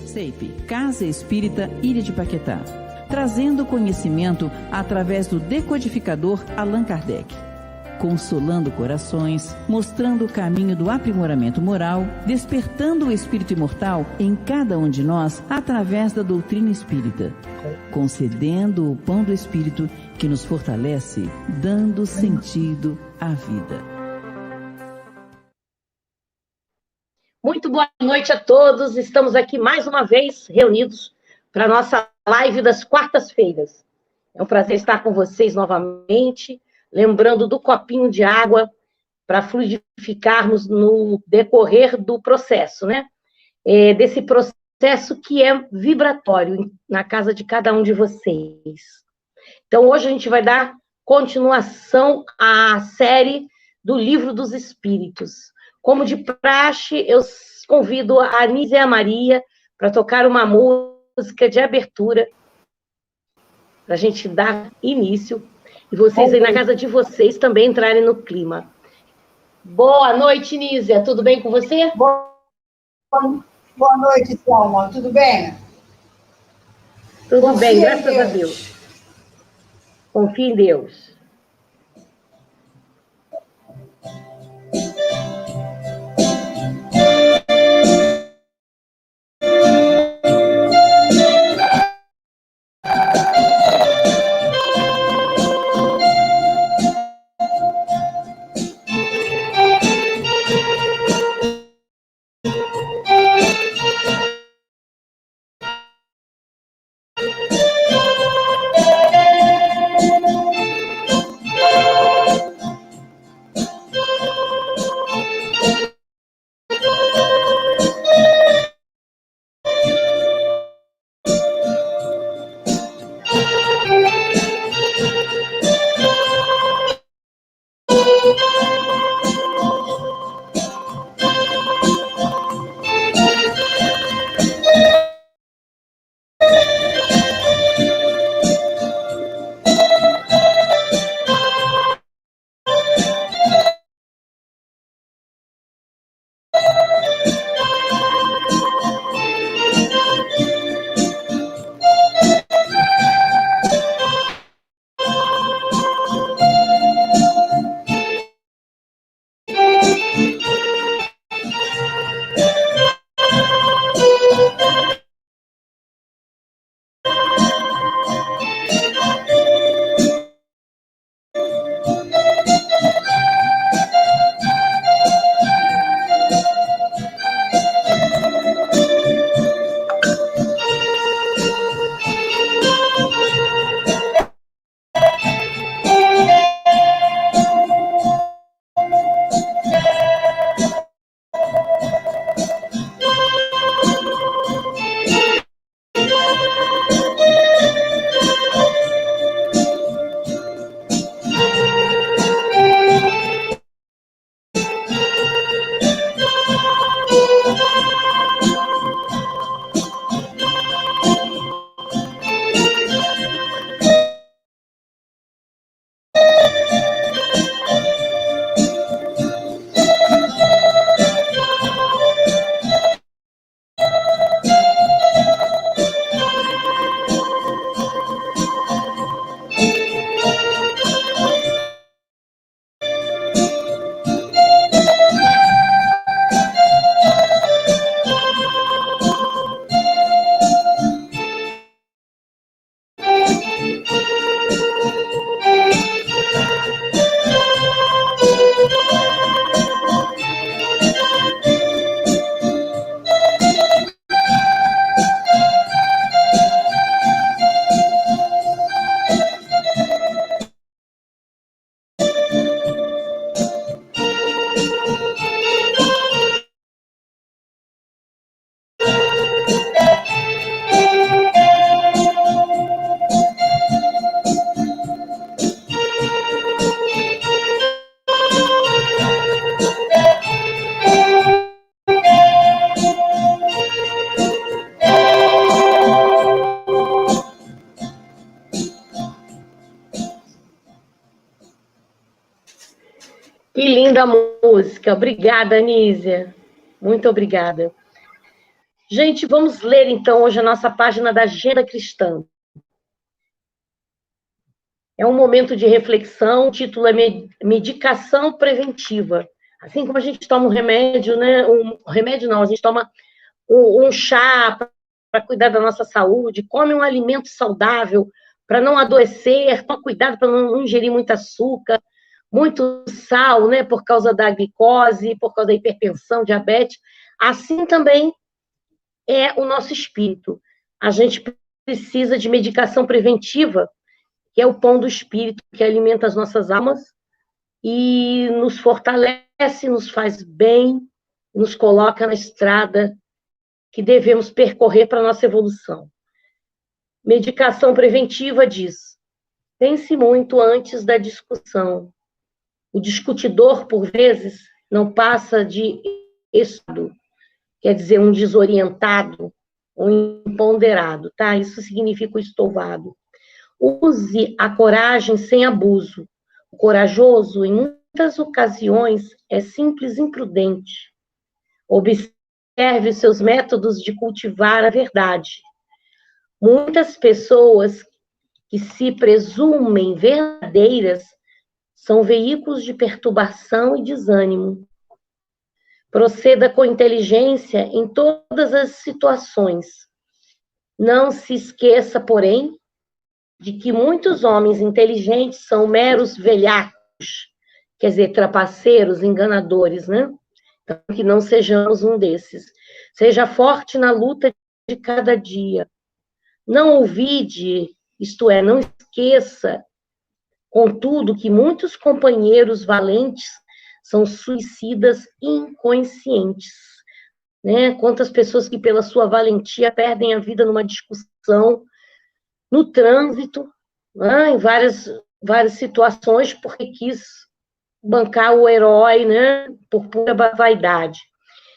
CEIP, Casa Espírita Ilha de Paquetá, trazendo conhecimento através do decodificador Allan Kardec, consolando corações, mostrando o caminho do aprimoramento moral, despertando o espírito imortal em cada um de nós através da doutrina espírita, concedendo o pão do espírito que nos fortalece, dando sentido à vida. Muito boa noite a todos. Estamos aqui mais uma vez reunidos para a nossa live das quartas-feiras. É um prazer estar com vocês novamente, lembrando do copinho de água para fluidificarmos no decorrer do processo, né? Desse processo que é vibratório na casa de cada um de vocês. Então, hoje a gente vai dar continuação à série do Livro dos Espíritos. Como de praxe, eu convido a Anísia e a Maria para tocar uma música de abertura, para a gente dar início, e vocês aí na casa de vocês também entrarem no clima. Boa noite, Nízia, tudo bem com você? Boa noite, Selma, tudo bem? Tudo bem, graças a Deus. Confie em Deus. Que linda música. Obrigada, Anísia. Muito obrigada. Gente, vamos ler então hoje a nossa página da Agenda Cristã. É um momento de reflexão, o título é Medicação Preventiva. Assim como a gente toma um remédio, né? A gente toma um chá para cuidar da nossa saúde, come um alimento saudável para não adoecer, toma cuidado para não ingerir muito açúcar, muito sal, né? Por causa da glicose, por causa da hipertensão, diabetes. Assim também é o nosso espírito. A gente precisa de medicação preventiva, que é o pão do espírito, que alimenta as nossas almas e nos fortalece, nos faz bem, nos coloca na estrada que devemos percorrer para a nossa evolução. Medicação preventiva diz: pense muito antes da discussão. O discutidor, por vezes, não passa de estado, quer dizer, um desorientado, um imponderado, tá? Isso significa o estouvado. Use a coragem sem abuso. O corajoso, em muitas ocasiões, é simples imprudente. Observe os seus métodos de cultivar a verdade. Muitas pessoas que se presumem verdadeiras são veículos de perturbação e desânimo. Proceda com inteligência em todas as situações. Não se esqueça, porém, de que muitos homens inteligentes são meros velhacos, quer dizer, trapaceiros, enganadores, né? Então, que não sejamos um desses. Seja forte na luta de cada dia. Não ouvide, isto é, não esqueça, contudo, que muitos companheiros valentes são suicidas inconscientes, né? Quantas pessoas que, pela sua valentia, perdem a vida numa discussão, no trânsito, né? Em várias situações, porque quis bancar o herói, né? Por pura vaidade.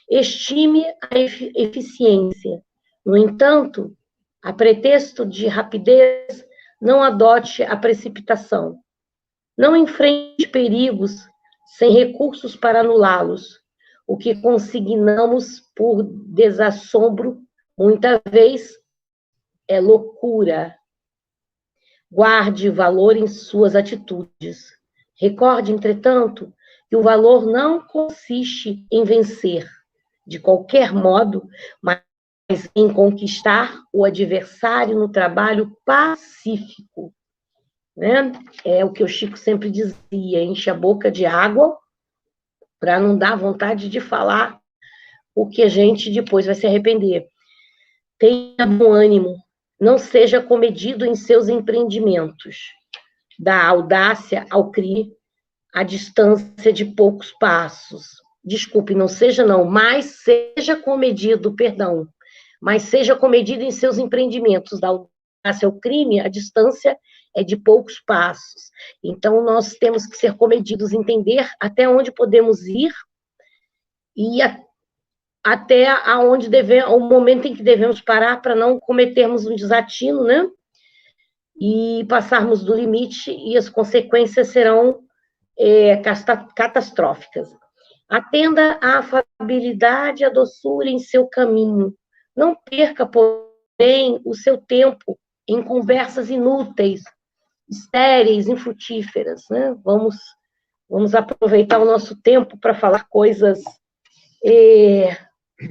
Estime a eficiência. No entanto, a pretexto de rapidez, não adote a precipitação. Não enfrente perigos sem recursos para anulá-los. O que consignamos por desassombro, muitas vezes, é loucura. Guarde valor em suas atitudes. Recorde, entretanto, que o valor não consiste em vencer, de qualquer modo, mas em conquistar o adversário no trabalho pacífico. Né? É o que o Chico sempre dizia: enche a boca de água para não dar vontade de falar o que a gente depois vai se arrepender. Tenha bom ânimo, não seja comedido em seus empreendimentos. Da audácia ao crime, a distância de poucos passos. Desculpe, não seja não, mas seja comedido, perdão, mas seja comedido em seus empreendimentos. Da audácia ao crime, a distância é de poucos passos. Então, nós temos que ser comedidos, entender até onde podemos ir e até aonde o momento em que devemos parar para não cometermos um desatino, né? E passarmos do limite, e as consequências serão catastróficas. Atenda à afabilidade e à doçura em seu caminho. Não perca, porém, o seu tempo em conversas inúteis, estéreis, infrutíferas, né? Vamos aproveitar o nosso tempo para falar coisas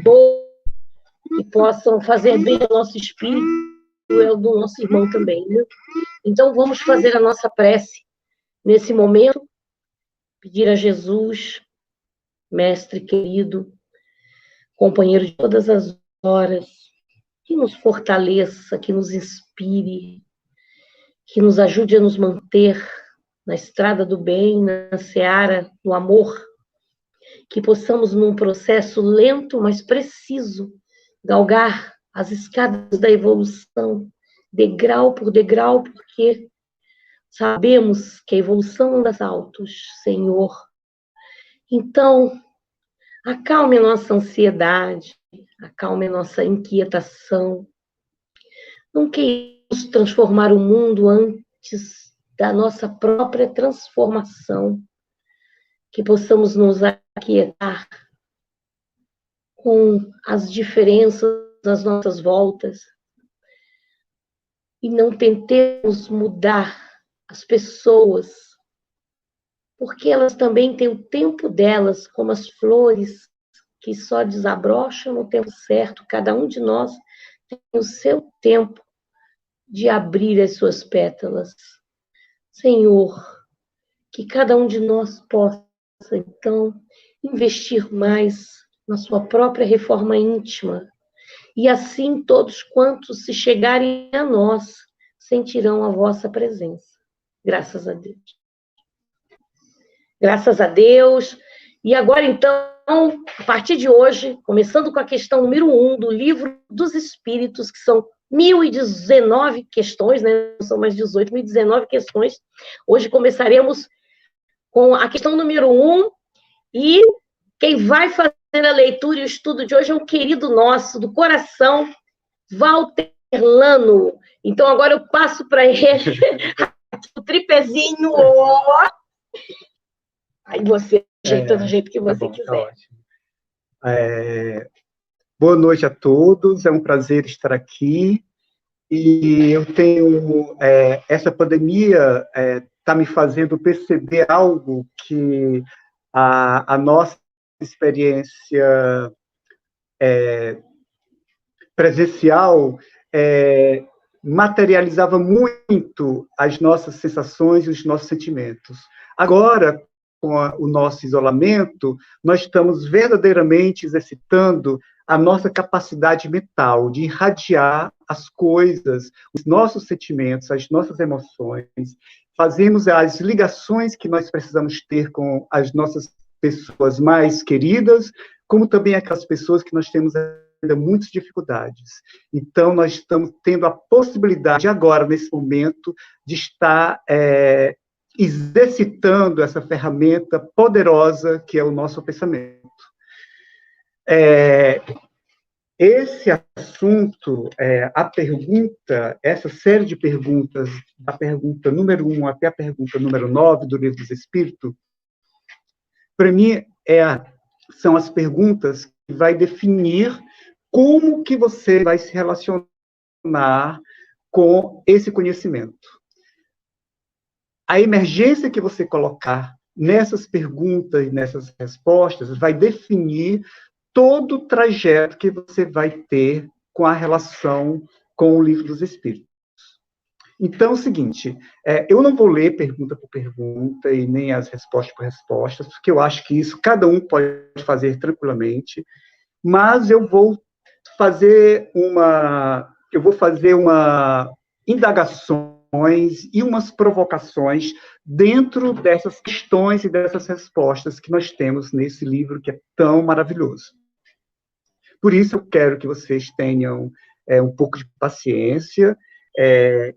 boas que possam fazer bem ao nosso espírito e ao do nosso irmão também, né? Então, vamos fazer a nossa prece nesse momento, pedir a Jesus, mestre querido, companheiro de todas as horas, que nos fortaleça, que nos inspire, que nos ajude a nos manter na estrada do bem, na seara do amor, que possamos, num processo lento, mas preciso, galgar as escadas da evolução, degrau por degrau, porque sabemos que a evolução anda altos, Senhor. Então, acalme a nossa ansiedade, acalme a nossa inquietação. Não queremos transformar o mundo antes da nossa própria transformação. Que possamos nos aquietar com as diferenças às nossas voltas e não tentemos mudar as pessoas, porque elas também têm o tempo delas, como as flores que só desabrocham no tempo certo. Cada um de nós tem o seu tempo de abrir as suas pétalas. Senhor, que cada um de nós possa, então, investir mais na sua própria reforma íntima, e assim todos quantos se chegarem a nós sentirão a vossa presença. Graças a Deus. Graças a Deus. E agora, então, a partir de hoje, começando com a questão número 1 do Livro dos Espíritos, que são 1019 questões, né? Não são mais 18, 1019 questões. Hoje começaremos com a questão número 1, e quem vai fazer a leitura e o estudo de hoje é um querido nosso, do coração, Walter Lano. Então, agora eu passo para ele o tripézinho. Aí você ajeita do jeito que você quiser. Tá ótimo. Boa noite a todos, é um prazer estar aqui. E eu tenho... essa pandemia está me fazendo perceber algo que a nossa experiência presencial materializava muito as nossas sensações e os nossos sentimentos. Agora, com o nosso isolamento, nós estamos verdadeiramente exercitando a nossa capacidade mental de irradiar as coisas, os nossos sentimentos, as nossas emoções, fazemos as ligações que nós precisamos ter com as nossas pessoas mais queridas, como também aquelas pessoas que nós temos ainda muitas dificuldades. Então, nós estamos tendo a possibilidade agora, nesse momento, de estar exercitando essa ferramenta poderosa que é o nosso pensamento. Esse assunto, a pergunta, essa série de perguntas, da pergunta número 1 até a pergunta número 9 do Livro dos Espíritos, para mim, são as perguntas que vai definir como que você vai se relacionar com esse conhecimento. A emergência que você colocar nessas perguntas, nessas respostas, vai definir todo o trajeto que você vai ter com a relação com o Livro dos Espíritos. Então, é o seguinte, eu não vou ler pergunta por pergunta e nem as respostas por respostas, porque eu acho que isso cada um pode fazer tranquilamente, mas eu vou fazer indagações e umas provocações dentro dessas questões e dessas respostas que nós temos nesse livro que é tão maravilhoso. Por isso, eu quero que vocês tenham um pouco de paciência.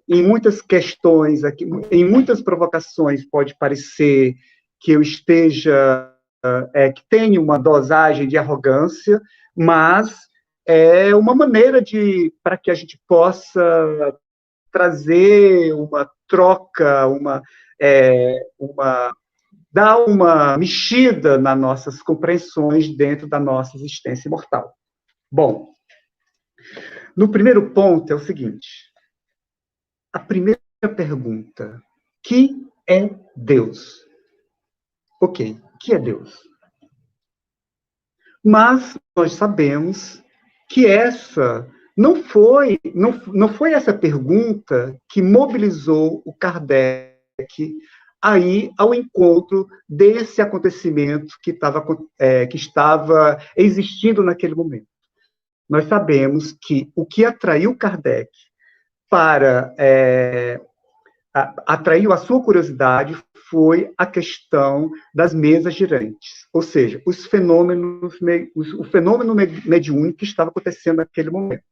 Em muitas questões, aqui, em muitas provocações, pode parecer que eu esteja, que tenho uma dosagem de arrogância, mas é uma maneira para que a gente possa trazer uma troca, dar uma mexida nas nossas compreensões dentro da nossa existência imortal. Bom, no primeiro ponto é o seguinte, a primeira pergunta, que é Deus? Ok, o que é Deus? Mas nós sabemos que essa não foi essa pergunta que mobilizou o Kardec aí ao encontro desse acontecimento que estava existindo naquele momento. Nós sabemos que o que atraiu Kardec atraiu a sua curiosidade foi a questão das mesas girantes, ou seja, o fenômeno mediúnico que estava acontecendo naquele momento.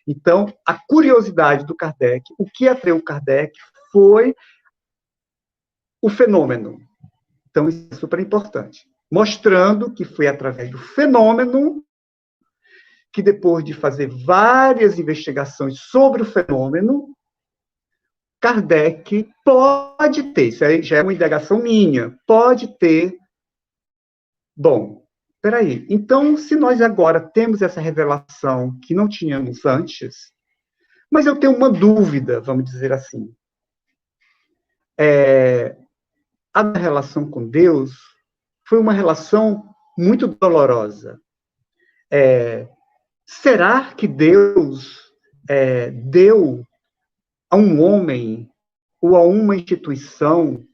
Então, a curiosidade do Kardec, o que atraiu Kardec foi o fenômeno. Então, isso é super importante. Mostrando que foi através do fenômeno que, depois de fazer várias investigações sobre o fenômeno, Kardec pode ter, isso aí já é uma indagação minha, pode ter, bom, peraí, então, se nós agora temos essa revelação que não tínhamos antes, mas eu tenho uma dúvida, vamos dizer assim. A relação com Deus foi uma relação muito dolorosa. Será que Deus deu a um homem ou a uma instituição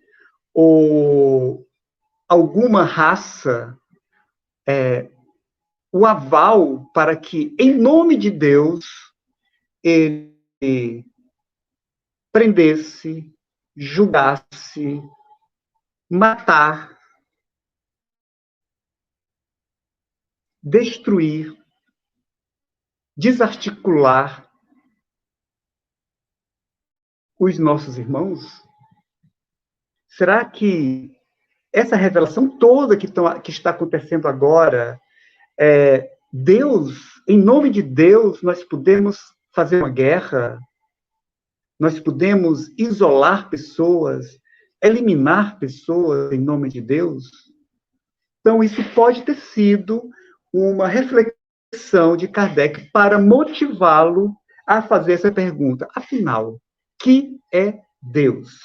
ou alguma raça o aval para que, em nome de Deus, ele prendesse, julgasse, matar, destruir, desarticular os nossos irmãos? Será que essa revelação toda que está acontecendo agora, Deus, em nome de Deus, nós podemos fazer uma guerra? Nós podemos isolar pessoas, eliminar pessoas em nome de Deus? Então, isso pode ter sido uma reflexão de Kardec para motivá-lo a fazer essa pergunta. Afinal, que é Deus?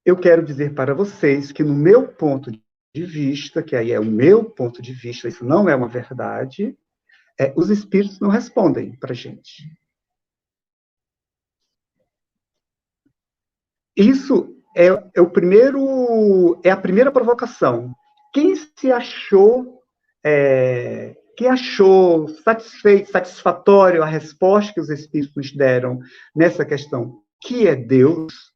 Eu quero dizer para vocês que, no meu ponto de vista, que aí é o meu ponto de vista, isso não é uma verdade, os espíritos não respondem para a gente. Isso é a primeira provocação. Quem se achou, quem achou satisfatório a resposta que os espíritos nos deram nessa questão, que é Deus,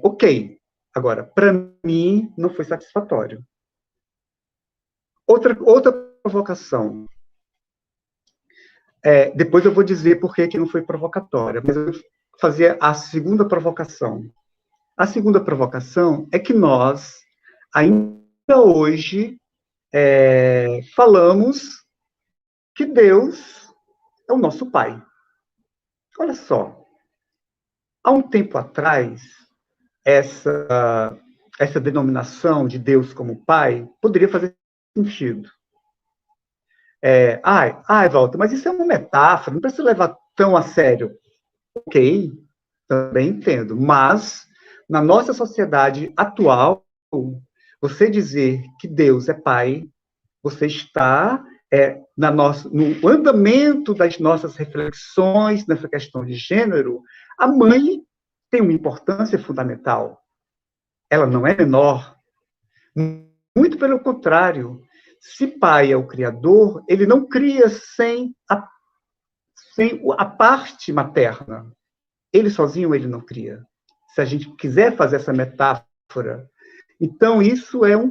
ok. Agora, para mim, não foi satisfatório. Outra provocação. Depois eu vou dizer por que não foi provocatória, mas eu vou fazer a segunda provocação. A segunda provocação é que nós, ainda hoje, falamos que Deus é o nosso Pai. Olha só. Há um tempo atrás, essa denominação de Deus como Pai poderia fazer sentido. Walter, mas isso é uma metáfora, não precisa levar tão a sério. Ok, também entendo, mas na nossa sociedade atual, você dizer que Deus é Pai, você está no andamento das nossas reflexões nessa questão de gênero, a mãe tem uma importância fundamental. Ela não é menor. Muito pelo contrário. Se Pai é o Criador, ele não cria sem a parte materna. Ele sozinho, ele não cria. Se a gente quiser fazer essa metáfora. Então, isso é uma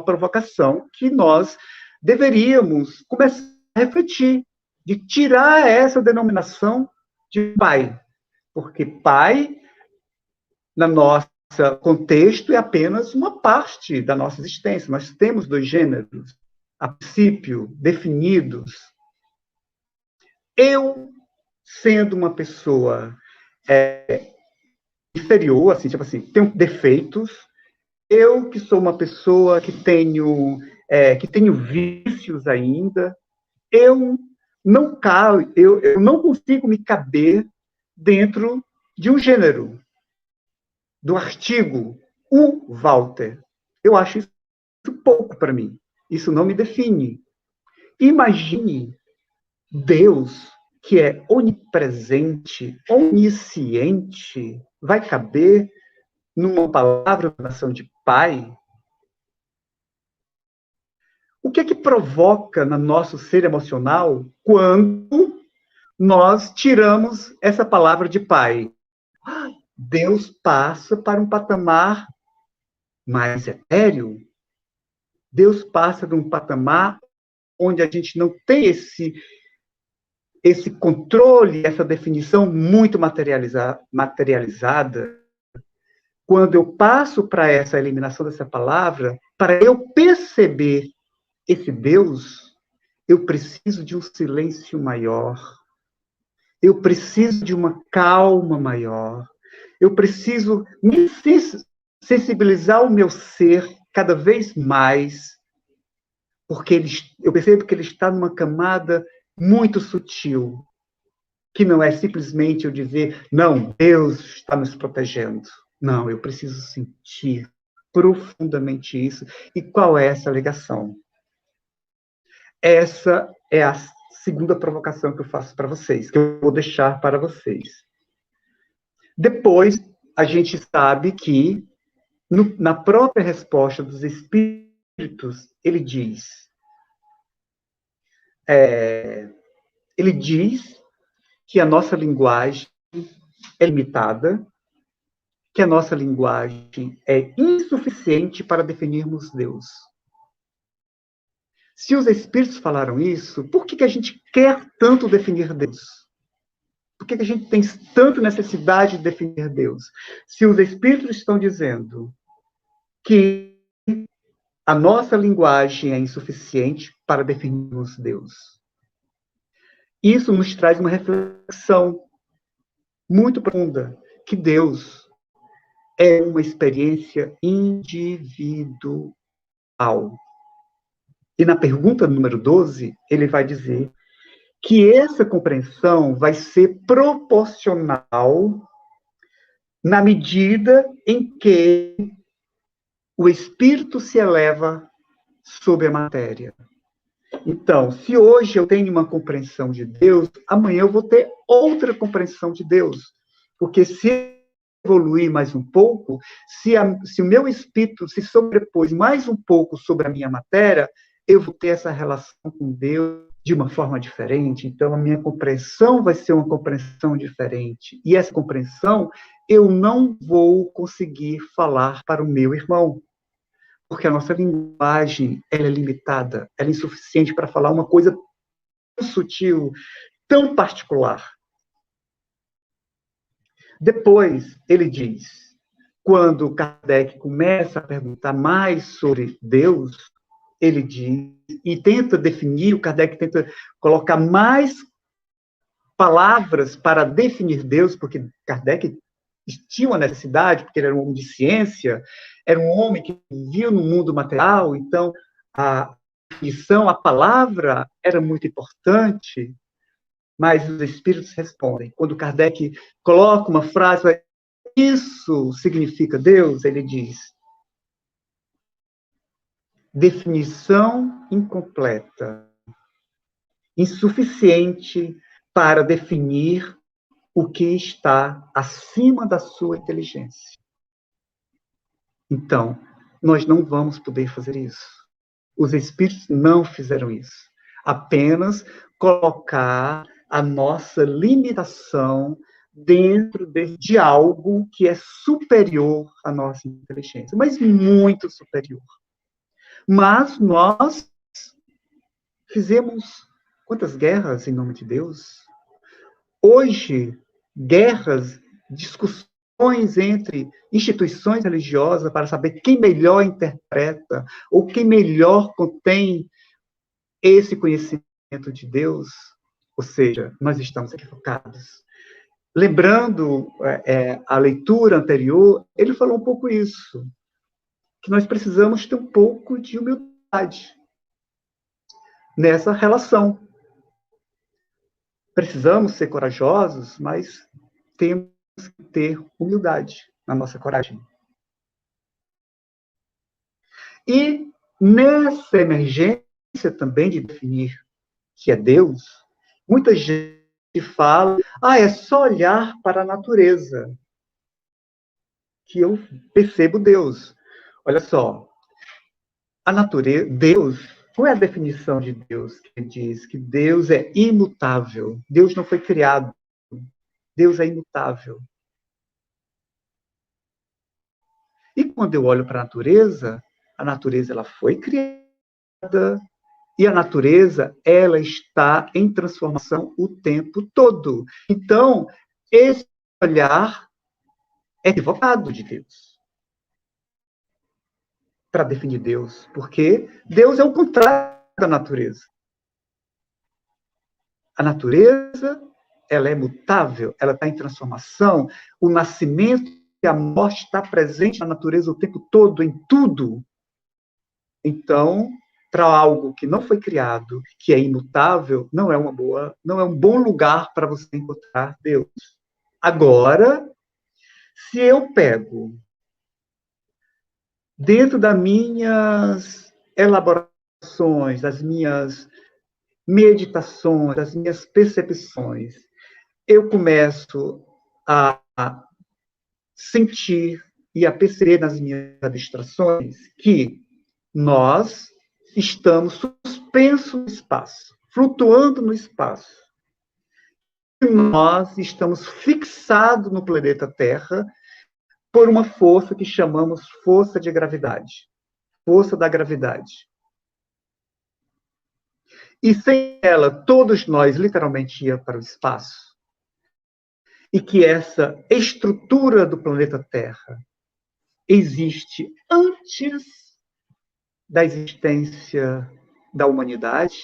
provocação que nós deveríamos começar a refletir, de tirar essa denominação de Pai. Porque Pai, no nosso contexto, é apenas uma parte da nossa existência. Nós temos dois gêneros, a princípio, definidos. Eu, sendo uma pessoa inferior, assim, tipo assim, tenho defeitos, eu que sou uma pessoa que tenho vícios ainda, eu não consigo me caber dentro de um gênero, do artigo, o Walter. Eu acho isso pouco para mim. Isso não me define. Imagine Deus, que é onipresente, onisciente, vai caber numa palavra de Pai? O que é que provoca no nosso ser emocional quando nós tiramos essa palavra de Pai? Deus passa para um patamar mais etéreo. Deus passa de um patamar onde a gente não tem esse controle, essa definição muito materializada. Quando eu passo para essa eliminação dessa palavra, para eu perceber esse Deus, eu preciso de um silêncio maior. Eu preciso de uma calma maior. Eu preciso me sensibilizar o meu ser cada vez mais, porque eu percebo que ele está numa camada muito sutil, que não é simplesmente eu dizer, não, Deus está nos protegendo. Não, eu preciso sentir profundamente isso. E qual é essa ligação? Essa é a segunda provocação que eu faço para vocês, que eu vou deixar para vocês. Depois, a gente sabe que, na própria resposta dos Espíritos, ele diz que a nossa linguagem é limitada, que a nossa linguagem é insuficiente para definirmos Deus. Se os Espíritos falaram isso, por que a gente quer tanto definir Deus? Por que a gente tem tanta necessidade de definir Deus? Se os Espíritos estão dizendo que a nossa linguagem é insuficiente para definirmos Deus. Isso nos traz uma reflexão muito profunda, que Deus é uma experiência individual. E na pergunta número 12, ele vai dizer que essa compreensão vai ser proporcional na medida em que o espírito se eleva sobre a matéria. Então, se hoje eu tenho uma compreensão de Deus, amanhã eu vou ter outra compreensão de Deus. Porque se evoluir mais um pouco, se o meu espírito se sobrepôs mais um pouco sobre a minha matéria, eu vou ter essa relação com Deus de uma forma diferente. Então, a minha compreensão vai ser uma compreensão diferente. E essa compreensão, eu não vou conseguir falar para o meu irmão. Porque a nossa linguagem, ela é limitada, ela é insuficiente para falar uma coisa tão sutil, tão particular. Depois, ele diz, quando Kardec começa a perguntar mais sobre Deus, ele diz, e tenta definir, o Kardec tenta colocar mais palavras para definir Deus, porque Kardec tinha uma necessidade, porque ele era um homem de ciência, era um homem que vivia no mundo material, então a definição, a palavra era muito importante, mas os espíritos respondem. Quando Kardec coloca uma frase, isso significa Deus, ele diz, definição incompleta, insuficiente para definir o que está acima da sua inteligência. Então, nós não vamos poder fazer isso. Os espíritos não fizeram isso. Apenas colocar a nossa limitação dentro de algo que é superior à nossa inteligência, mas muito superior. Mas nós fizemos quantas guerras em nome de Deus? Hoje, guerras, discussões entre instituições religiosas para saber quem melhor interpreta ou quem melhor contém esse conhecimento de Deus. Ou seja, nós estamos equivocados. Lembrando a leitura anterior, ele falou um pouco isso, que nós precisamos ter um pouco de humildade nessa relação. Precisamos ser corajosos, mas temos que ter humildade na nossa coragem. E nessa emergência também de definir que é Deus, muita gente fala, é só olhar para a natureza que eu percebo Deus. Olha só, a natureza, Deus, qual é a definição de Deus? Que diz que Deus é imutável. Deus não foi criado. Deus é imutável. E quando eu olho para a natureza ela foi criada e a natureza, ela está em transformação o tempo todo. Então, esse olhar é equivocado de Deus para definir Deus, porque Deus é o contrário da natureza. A natureza ela é mutável, ela está em transformação, o nascimento e a morte está presente na natureza o tempo todo, em tudo. Então, para algo que não foi criado, que é imutável, não é um bom lugar para você encontrar Deus. Agora, se eu pego dentro das minhas elaborações, das minhas meditações, das minhas percepções, eu começo a sentir e a perceber nas minhas abstrações que nós estamos suspensos no espaço, flutuando no espaço. E nós estamos fixados no planeta Terra por uma força que chamamos força de gravidade, força da gravidade. E sem ela, todos nós literalmente íamos para o espaço. E que essa estrutura do planeta Terra existe antes da existência da humanidade,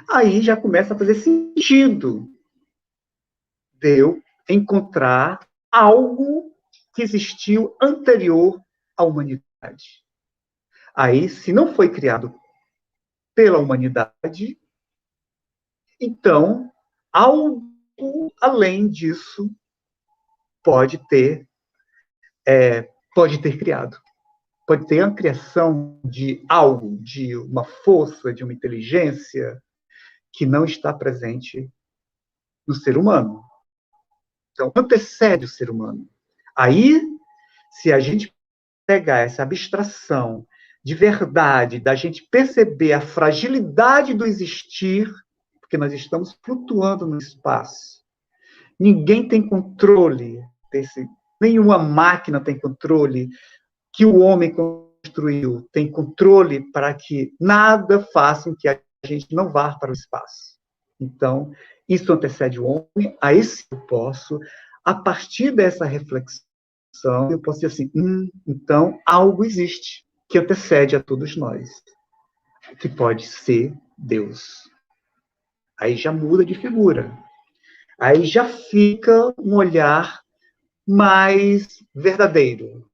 aí já começa a fazer sentido de eu encontrar algo que existiu anterior à humanidade. Aí, se não foi criado pela humanidade, então, algo além disso pode ter criado. Pode ter a criação de algo, de uma força, de uma inteligência que não está presente no ser humano. Então, antecede o ser humano. Aí, se a gente pegar essa abstração de verdade, da gente perceber a fragilidade do existir, porque nós estamos flutuando no espaço. Ninguém tem controle nenhuma máquina tem controle que o homem construiu, tem controle para que nada faça com que a gente não vá para o espaço. Então, isso antecede o homem, aí sim eu posso, a partir dessa reflexão, eu posso dizer assim, então algo existe que antecede a todos nós, que pode ser Deus. Aí já muda de figura. Aí já fica um olhar mais verdadeiro.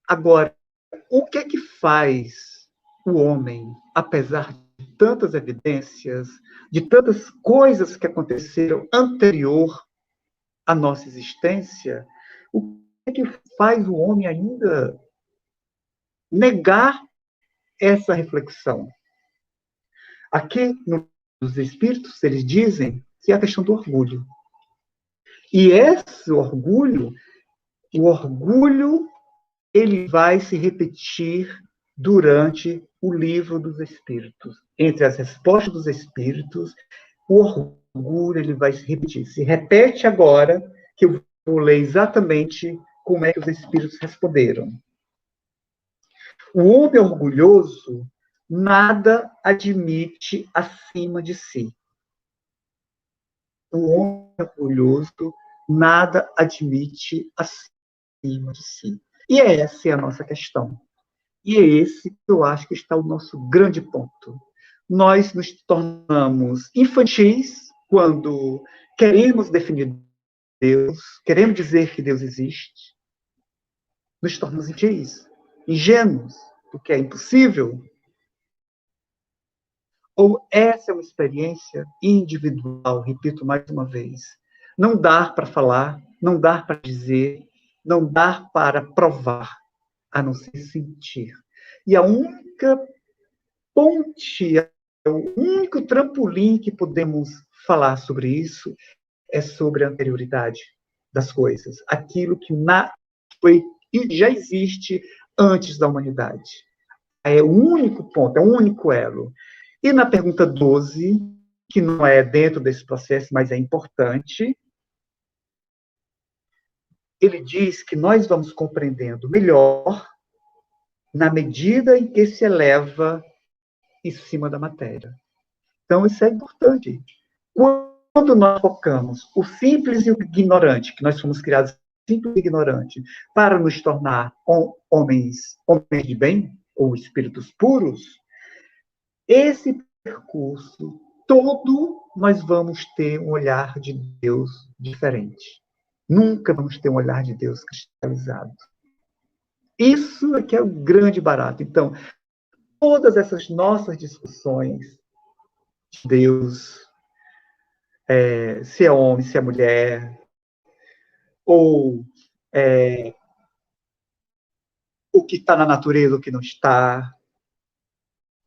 Agora, o que é que faz o homem, apesar de tantas evidências, de tantas coisas que aconteceram anterior à nossa existência, o que é que faz o homem ainda negar essa reflexão? Aqui, nos Espíritos, eles dizem que é a questão do orgulho. E esse orgulho, ele vai se repetir durante o livro dos Espíritos. Entre as respostas dos Espíritos, o orgulho ele vai se repetir. Se repete agora, que eu vou ler exatamente como é que os Espíritos responderam. O homem orgulhoso nada admite acima de si. O homem orgulhoso nada admite acima de si. E essa é a nossa questão. E é esse que eu acho que está o nosso grande ponto. Nós nos tornamos infantis quando queremos definir Deus, queremos dizer que Deus existe. Nos tornamos infantis, ingênuos, porque é impossível. Ou essa é uma experiência individual, repito mais uma vez. Não dá para falar, não dá para dizer, não dá para provar, a não ser sentir. E a única ponte, o único trampolim que podemos falar sobre isso é sobre a anterioridade das coisas. Aquilo que já existe antes da humanidade. É o único ponto, é o único elo. E na pergunta 12, que não é dentro desse processo, mas é importante, ele diz que nós vamos compreendendo melhor na medida em que se eleva em cima da matéria. Então, isso é importante. Quando nós focamos o simples e o ignorante, que nós fomos criados simples e ignorante, para nos tornar homens de bem, ou espíritos puros, esse percurso todo nós vamos ter um olhar de Deus diferente. Nunca vamos ter um olhar de Deus cristalizado. Isso é que é o grande barato. Então, todas essas nossas discussões de Deus, se é homem, se é mulher, ou o que está na natureza, o que não está,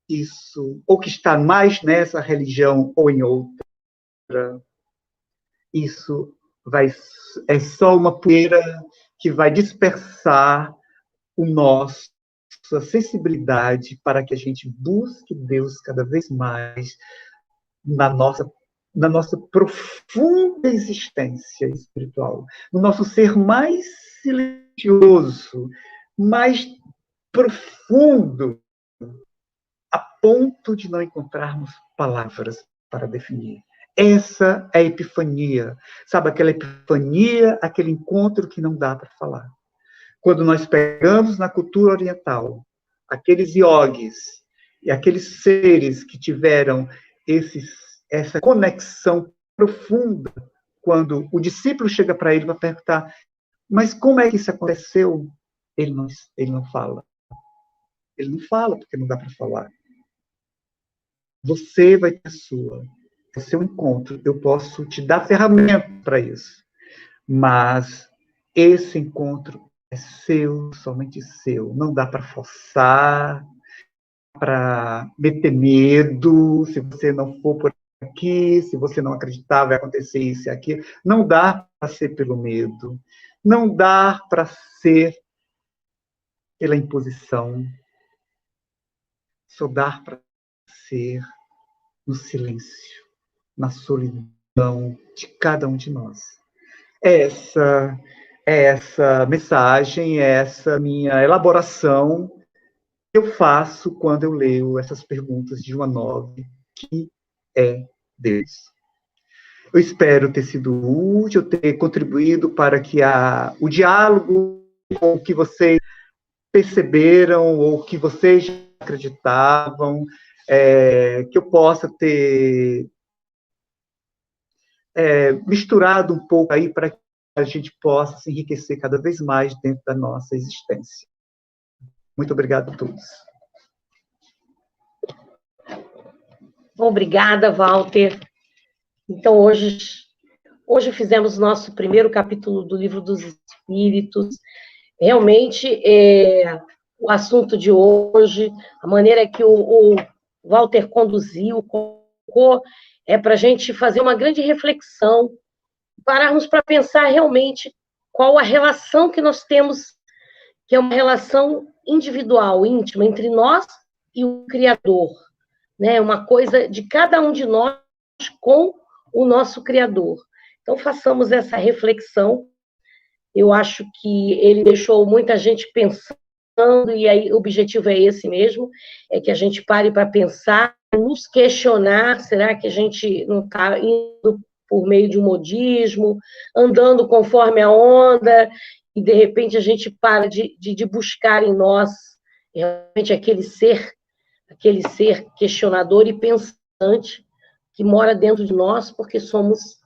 isso, ou que está mais nessa religião ou em outra, isso é só uma poeira que vai dispersar nossa sensibilidade para que a gente busque Deus cada vez mais na nossa profunda existência espiritual, no nosso ser mais silencioso, mais profundo, a ponto de não encontrarmos palavras para definir. Essa é a epifania. Sabe, aquela epifania, aquele encontro que não dá para falar. Quando nós pegamos na cultura oriental aqueles yogis e aqueles seres que tiveram essa conexão profunda, quando o discípulo chega para ele para perguntar, mas como é que isso aconteceu? Ele não fala. Ele não fala porque não dá para falar. Você vai ter a sua. É o seu encontro. Eu posso te dar ferramenta para isso. Mas esse encontro é seu, somente seu. Não dá para forçar, para meter medo. Se você não for por aqui, se você não acreditar, vai acontecer isso e aquilo. Não dá para ser pelo medo. Não dá para ser pela imposição. Só dá para ser no silêncio, na solidão de cada um de nós. Essa mensagem, essa minha elaboração que eu faço quando eu leio essas perguntas de João 9, que é Deus. Eu espero ter sido útil, ter contribuído para que o diálogo, ou que vocês perceberam, ou que vocês acreditavam, que eu possa ter misturado um pouco aí para que a gente possa se enriquecer cada vez mais dentro da nossa existência. Muito obrigado a todos. Obrigada, Walter. Então, hoje fizemos nosso primeiro capítulo do Livro dos Espíritos. Realmente, o assunto de hoje, a maneira que o Walter conduziu, é para a gente fazer uma grande reflexão, pararmos para pensar realmente qual a relação que nós temos, que é uma relação individual, íntima, entre nós e o Criador, né? Uma coisa de cada um de nós com o nosso Criador. Então, façamos essa reflexão. Eu acho que ele deixou muita gente pensando, e aí o objetivo é esse mesmo, é que a gente pare para pensar, nos questionar, será que a gente não está indo por meio de um modismo, andando conforme a onda, e de repente a gente para de buscar em nós realmente aquele ser questionador e pensante que mora dentro de nós, porque somos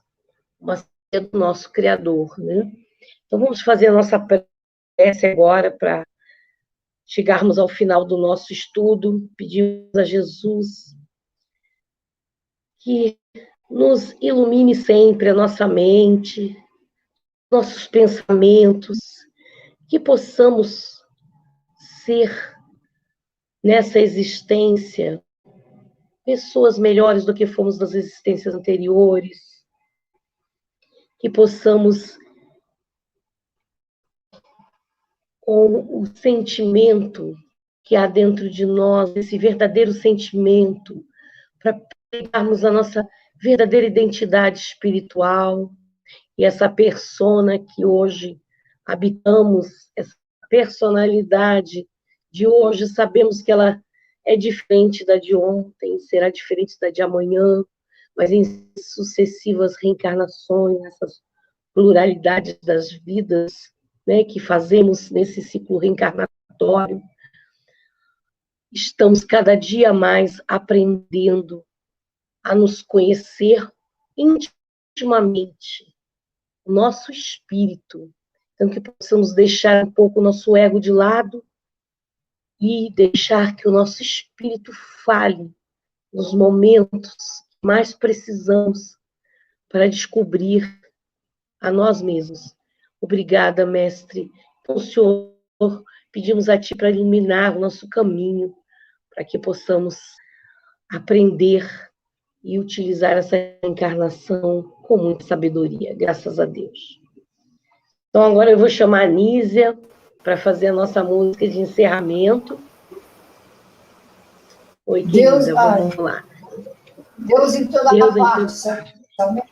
uma ser do nosso Criador, né? Então vamos fazer a nossa prece agora para chegarmos ao final do nosso estudo. Pedimos a Jesus que nos ilumine sempre a nossa mente, nossos pensamentos, que possamos ser, nessa existência, pessoas melhores do que fomos nas existências anteriores, que possamos, com o sentimento que há dentro de nós, esse verdadeiro sentimento, para pegarmos a nossa verdadeira identidade espiritual, e essa persona que hoje habitamos, essa personalidade de hoje, sabemos que ela é diferente da de ontem, será diferente da de amanhã, mas em sucessivas reencarnações, essas pluralidades das vidas, né, que fazemos nesse ciclo a nos conhecer intimamente, o nosso espírito. Então, que possamos deixar um pouco o nosso ego de lado e deixar que o nosso espírito fale nos momentos que mais precisamos para descobrir a nós mesmos. Obrigada, Mestre. Então, Senhor, pedimos a Ti para iluminar o nosso caminho, para que possamos aprender e utilizar essa encarnação com muita sabedoria, graças a Deus. Então, agora eu vou chamar a Nízia para fazer a nossa música de encerramento. Oi, querida, vamos lá. Deus em toda a parte, certo? Também.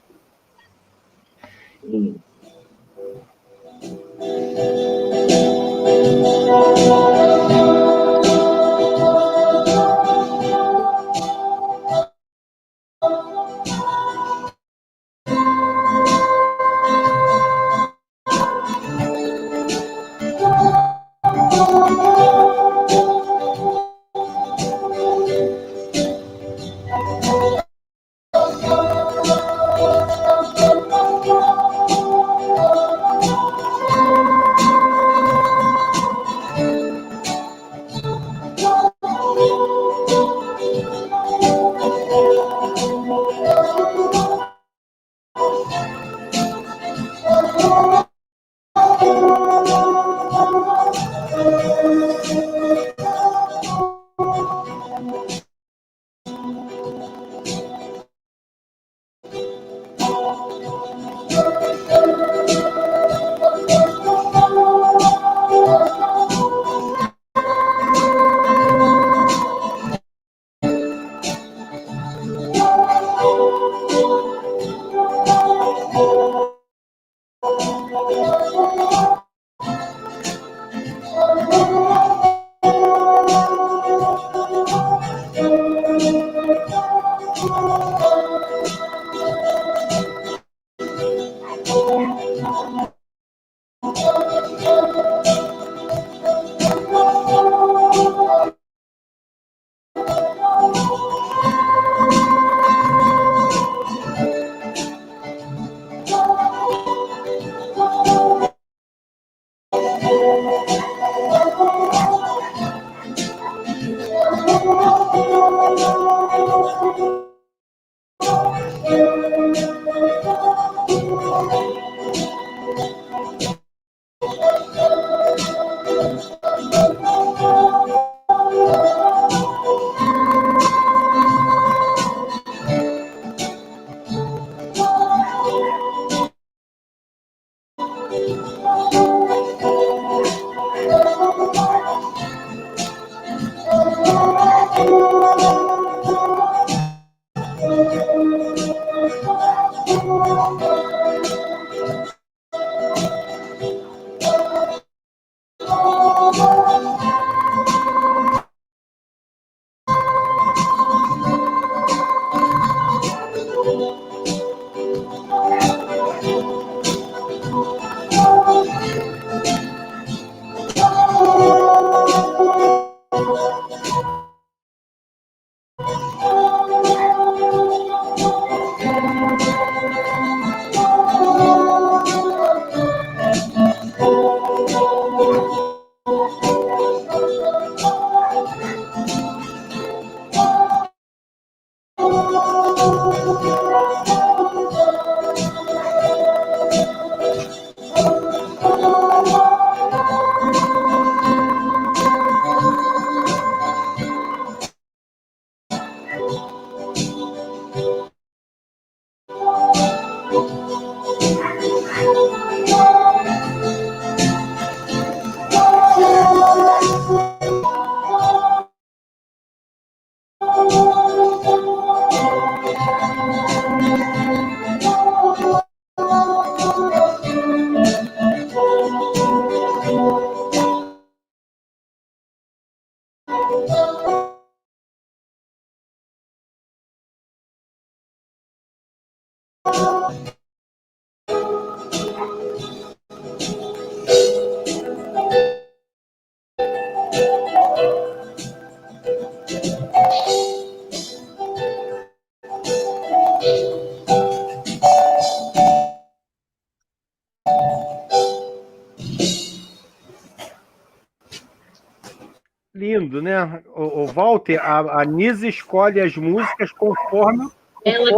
lindo, né? O Walter, a Nise escolhe as músicas conforme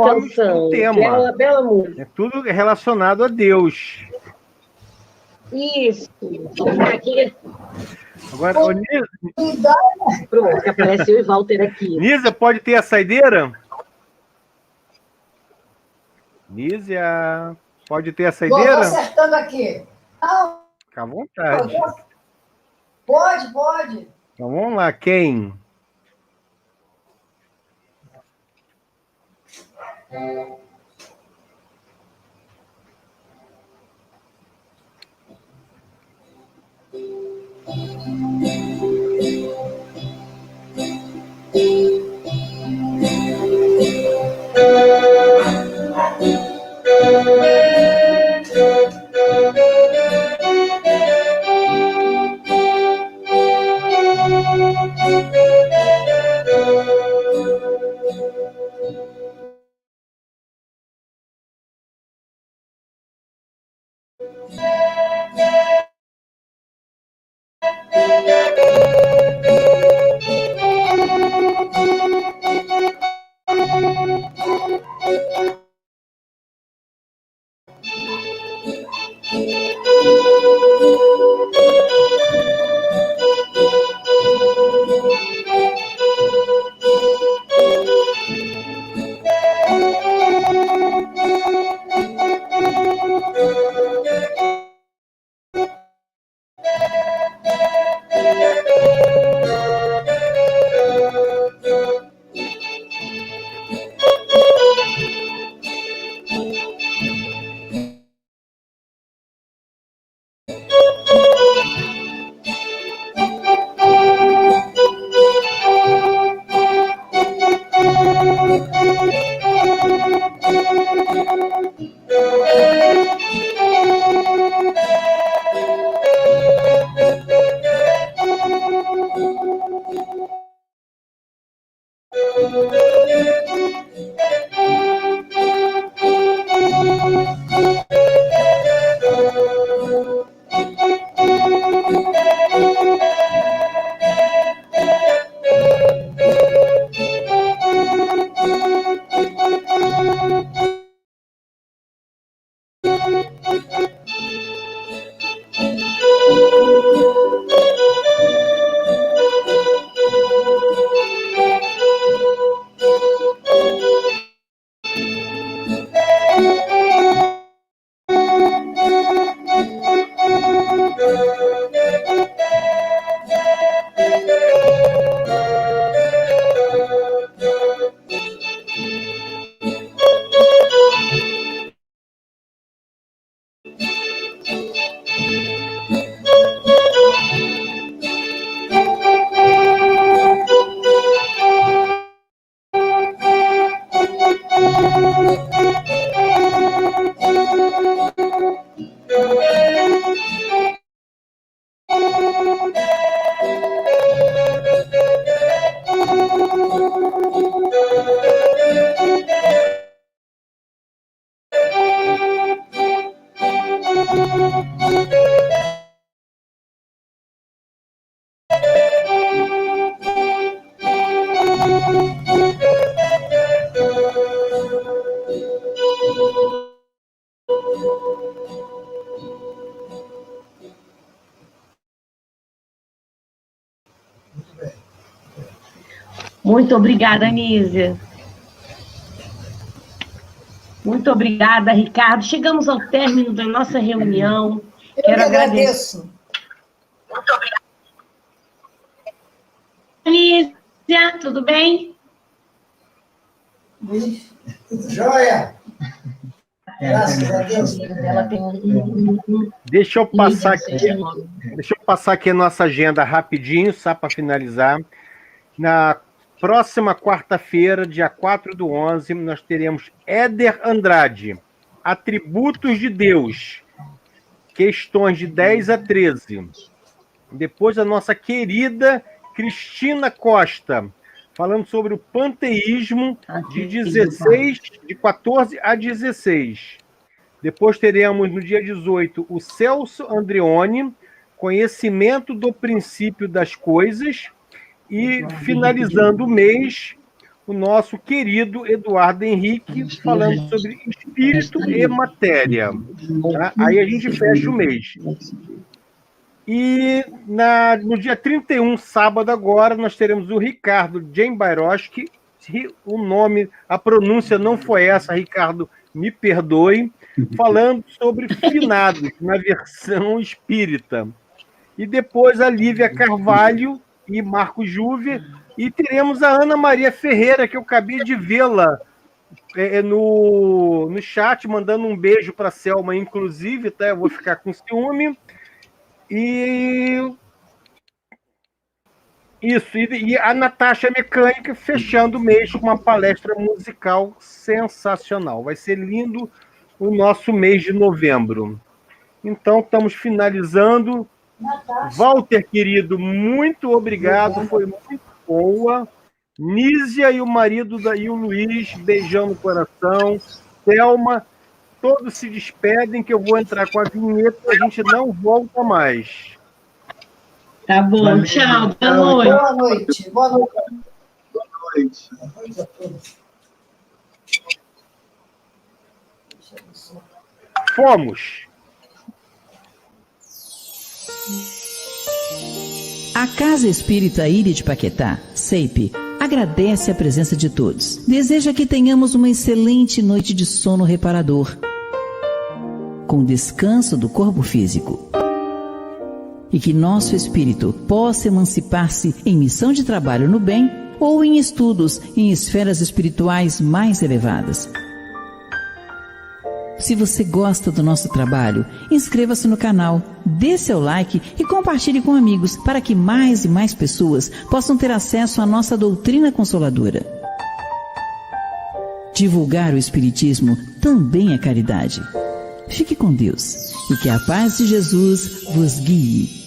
canção, o tema. Bela música. É tudo relacionado a Deus. Isso. Aqui. Agora, ô, Nise... Pronto, apareceu o Walter aqui. Nise, pode ter a saideira? Nízia, pode ter a saideira? Estou acertando aqui. Não. Fica à vontade. Pode. Então vamos lá, quem? Muito obrigada, Nízia. Muito obrigada, Ricardo. Chegamos ao término da nossa reunião. Quero agradecer. Muito obrigada. Nízia, tudo bem? Tudo jóia. Graças a Deus. Ela tem Deixa eu passar aqui a nossa agenda rapidinho, só para finalizar. Na próxima quarta-feira, dia 4/11, nós teremos Éder Andrade, Atributos de Deus, questões de 10 a 13. Depois a nossa querida Cristina Costa, falando sobre o panteísmo de 14 a 16. Depois teremos, no dia 18, o Celso Andreoni, Conhecimento do Princípio das Coisas. E finalizando o mês, o nosso querido Eduardo Henrique falando sobre espírito e matéria. Tá? Aí a gente fecha o mês. E no dia 31, sábado agora, nós teremos o Ricardo Jembaroski. O nome, a pronúncia não foi essa, Ricardo, me perdoe, falando sobre finados na versão espírita. E depois a Lívia Carvalho e Marco Júvia, e teremos a Ana Maria Ferreira, que eu acabei de vê-la no chat, mandando um beijo para a Selma, inclusive, tá? Eu vou ficar com ciúme. E isso, e a Natasha Mecânica fechando o mês com uma palestra musical sensacional. Vai ser lindo o nosso mês de novembro. Então, estamos finalizando. Walter, querido, muito obrigado, foi muito boa. Nízia e o marido e o Luiz, beijão no coração. Thelma, todos se despedem, que eu vou entrar com a vinheta e a gente não volta mais. Tá bom, valeu, tchau, boa noite. Boa noite. Boa noite. Fomos. A Casa Espírita Ilha de Paquetá, CEIP, agradece a presença de todos. Deseja que tenhamos uma excelente noite de sono reparador, com descanso do corpo físico. E que nosso espírito possa emancipar-se em missão de trabalho no bem ou em estudos em esferas espirituais mais elevadas. Se você gosta do nosso trabalho, inscreva-se no canal, dê seu like e compartilhe com amigos para que mais e mais pessoas possam ter acesso à nossa doutrina consoladora. Divulgar o Espiritismo também é caridade. Fique com Deus e que a paz de Jesus vos guie.